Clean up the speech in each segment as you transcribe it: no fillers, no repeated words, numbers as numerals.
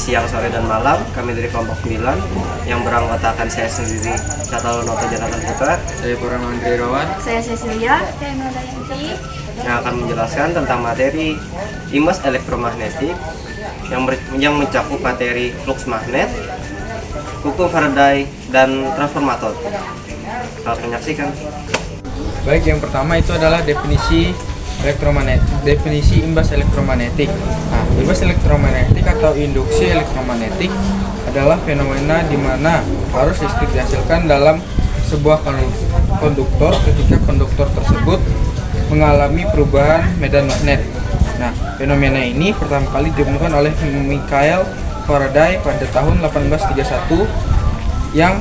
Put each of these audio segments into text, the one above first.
siang, sore, dan malam. Kami dari kelompok 9 yang beranggotakan saya sendiri, Cata Lonoto Jonathan Putra. Saya Kurang Andri Rowan. Saya Cecilia. Saya Nodayanti. Yang akan menjelaskan tentang materi imbas elektromagnetik yang mencakup materi flux magnet, hukum Faraday, dan transformator. Selamat menyaksikan. Baik, yang pertama itu adalah definisi imbas elektromagnetik. Nah, imbas elektromagnetik atau induksi elektromagnetik adalah fenomena di mana arus listrik dihasilkan dalam sebuah konduktor ketika konduktor tersebut mengalami perubahan medan magnet. Nah, fenomena ini pertama kali ditemukan oleh Michael Faraday pada tahun 1831 yang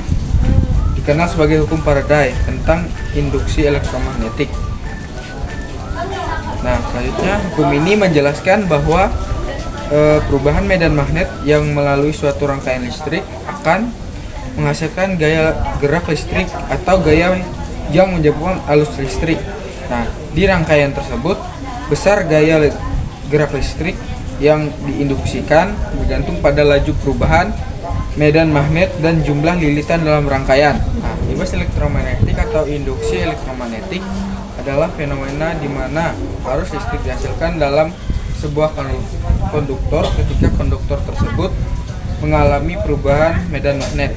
dikenal sebagai hukum Faraday tentang induksi elektromagnetik. Nah, selanjutnya hukum ini menjelaskan bahwa perubahan medan magnet yang melalui suatu rangkaian listrik akan menghasilkan gaya gerak listrik atau gaya yang menyebabkan arus listrik. Nah, di rangkaian tersebut, besar gaya gerak listrik yang diinduksikan bergantung pada laju perubahan medan magnet dan jumlah lilitan dalam rangkaian. Nah, imbas elektromagnetik atau induksi elektromagnetik adalah fenomena di mana arus listrik dihasilkan dalam sebuah konduktor ketika konduktor tersebut mengalami perubahan medan magnet.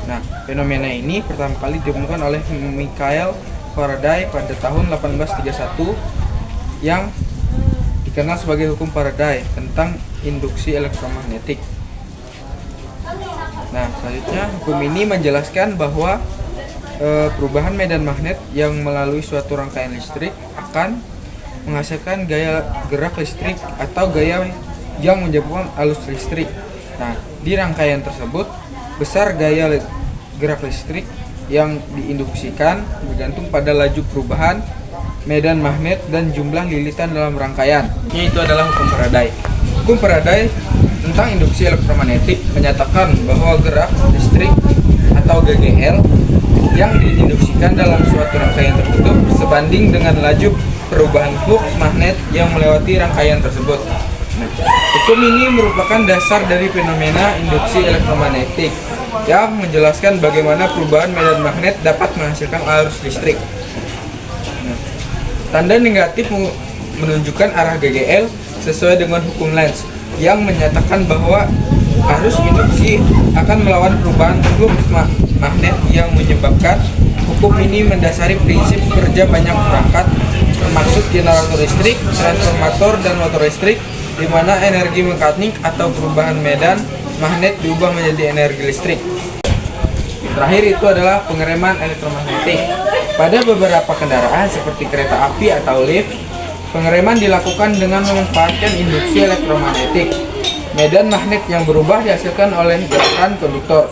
Nah, fenomena ini pertama kali ditemukan oleh Michael Faraday pada tahun 1831 yang dikenal sebagai hukum Faraday tentang induksi elektromagnetik. Nah, selanjutnya hukum ini menjelaskan bahwa perubahan medan magnet yang melalui suatu rangkaian listrik akan menghasilkan gaya gerak listrik atau gaya yang menyebabkan arus listrik. Nah, di rangkaian tersebut, besar gaya gerak listrik yang diinduksikan bergantung pada laju perubahan medan magnet dan jumlah lilitan dalam rangkaian. Itu adalah hukum Faraday. Hukum Faraday tentang induksi elektromagnetik menyatakan bahwa gerak listrik atau GGL yang diinduksikan dalam suatu rangkaian tertutup sebanding dengan laju perubahan flux magnet yang melewati rangkaian tersebut. Nah, hukum ini merupakan dasar dari fenomena induksi elektromagnetik yang menjelaskan bagaimana perubahan medan magnet dapat menghasilkan arus listrik. Nah, tanda negatif menunjukkan arah GGL sesuai dengan hukum Lenz yang menyatakan bahwa arus induksi akan melawan perubahan flux magnet yang menyebabkan. Hukum ini mendasari prinsip kerja banyak perangkat termasuk generator listrik, transformator, dan motor listrik di mana energi mekanik atau perubahan medan magnet diubah menjadi energi listrik. Terakhir itu adalah pengereman elektromagnetik. Pada beberapa kendaraan seperti kereta api atau lift, pengereman dilakukan dengan memanfaatkan induksi elektromagnetik. Medan magnet yang berubah dihasilkan oleh gerakan konduktor,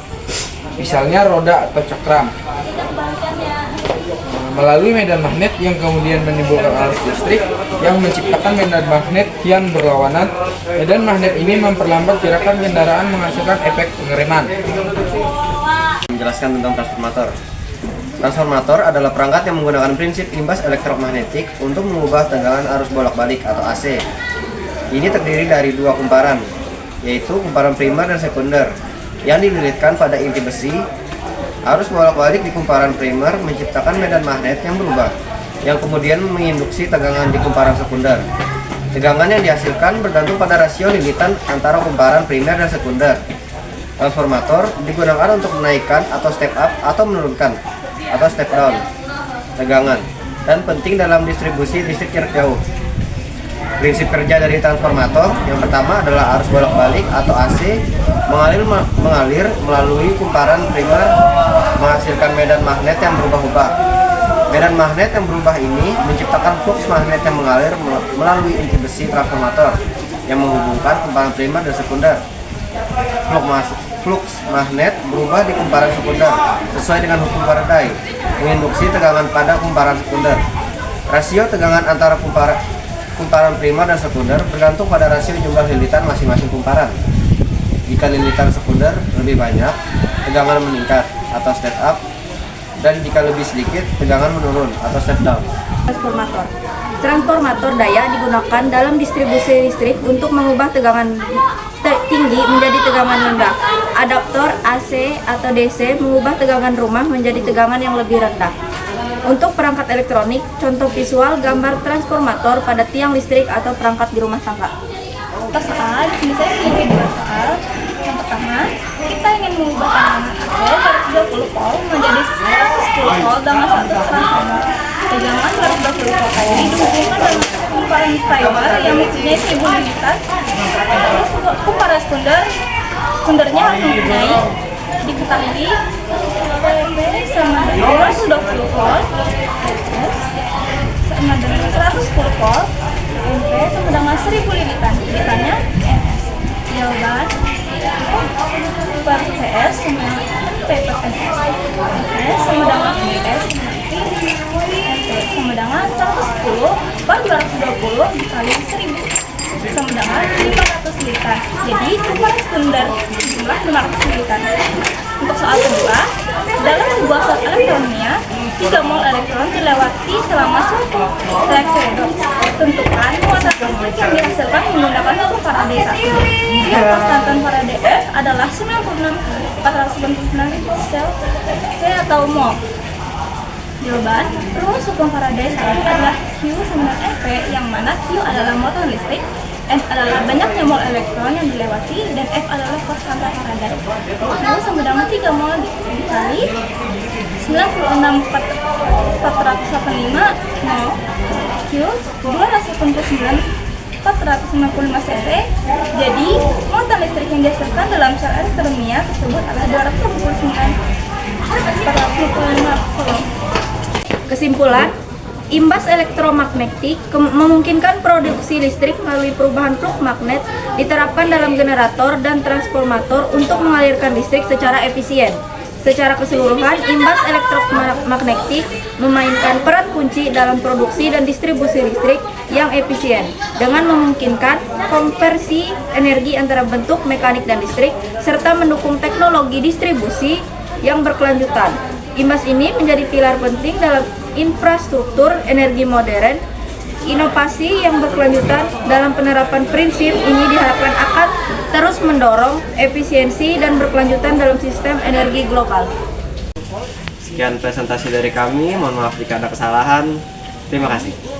misalnya roda atau cakram. Melalui medan magnet yang kemudian menimbulkan arus listrik yang menciptakan medan magnet yang berlawanan, medan magnet ini memperlambat gerakan kendaraan menghasilkan efek pengereman. Menjelaskan tentang transformator. Transformator adalah perangkat yang menggunakan prinsip imbas elektromagnetik untuk mengubah tegangan arus bolak-balik atau AC. Ini terdiri dari dua kumparan, yaitu kumparan primer dan sekunder, yang dililitkan pada inti besi. Arus bolak-balik di kumparan primer menciptakan medan magnet yang berubah, yang kemudian menginduksi tegangan di kumparan sekunder. Tegangan yang dihasilkan bergantung pada rasio lilitan antara kumparan primer dan sekunder. Transformator digunakan untuk menaikkan atau step up atau menurunkan atau step down tegangan, dan penting dalam distribusi listrik jarak jauh. Prinsip kerja dari transformator yang pertama adalah arus bolak-balik atau AC mengalir melalui kumparan primer menghasilkan medan magnet yang berubah-ubah. Medan magnet yang berubah ini menciptakan flux magnet yang mengalir melalui inti besi transformator yang menghubungkan kumparan primer dan sekunder. Flux magnet berubah di kumparan sekunder sesuai dengan hukum Faraday, menginduksi tegangan pada kumparan sekunder. Rasio tegangan antara kumparan primer dan sekunder bergantung pada rasio jumlah lilitan masing-masing kumparan. Jika lilitan sekunder lebih banyak, tegangan meningkat atau step up, dan jika lebih sedikit, tegangan menurun atau step down. Transformator. Transformator daya digunakan dalam distribusi listrik untuk mengubah tegangan tinggi menjadi tegangan rendah. Adaptor AC atau DC mengubah tegangan rumah menjadi tegangan yang lebih rendah. Untuk perangkat elektronik, contoh visual gambar transformator pada tiang listrik atau perangkat di rumah tangga. Untuk soal, di sini saya memiliki dua soal. Yang pertama, kita ingin mengubah tegangan AC dari 20 volt menjadi 110 volt dengan satu transformer. Tegangan 120 volt ini dihubungkan dengan kumparan fiber yang mempunyai 1000 limitan. Kumparan sekundernya harus mempunyai diketahui PP sama dengan 220 volt, sama dengan 110 volt, MP sama dengan 1000 limitan. Limitannya NS. Jawaban per PS sama P per NS. NS sama dengan PS MP sama dengan 110 per 220 dikali 1000 sama dengan 500 liter. Jadi kumparan sekunder jumlah 500 liter. Untuk soal kedua, dalam sebuah zat elektronia, 3 mol elektron dilewati selama suatu reaksi redoks. Tentukan muatan listrik yang dihasilkan menggunakan satu Faraday 1. Yang konstantan Faraday F adalah 96.499 sel C atau mol. Jawaban, rumus hukum Faraday 1 adalah Q sama dengan Fp, yang mana Q adalah muatan listrik, N adalah banyaknya mol elektron yang dilewati, dan F adalah konstanta Faraday. Q sama dengan 3 mol dikali 96.485 mol, Q 289.495 cc. Jadi, muatan listrik yang dihasilkan dalam sel elektronia tersebut adalah 249.455 coulomb. Kesimpulan, imbas elektromagnetik memungkinkan produksi listrik melalui perubahan flux magnet diterapkan dalam generator dan transformator untuk mengalirkan listrik secara efisien. Secara keseluruhan, imbas elektromagnetik memainkan peran kunci dalam produksi dan distribusi listrik yang efisien dengan memungkinkan konversi energi antara bentuk mekanik dan listrik serta mendukung teknologi distribusi yang berkelanjutan. Imbas ini menjadi pilar penting dalam infrastruktur energi modern. Inovasi yang berkelanjutan dalam penerapan prinsip ini diharapkan akan terus mendorong efisiensi dan berkelanjutan dalam sistem energi global. Sekian presentasi dari kami, mohon maaf jika ada kesalahan. Terima kasih.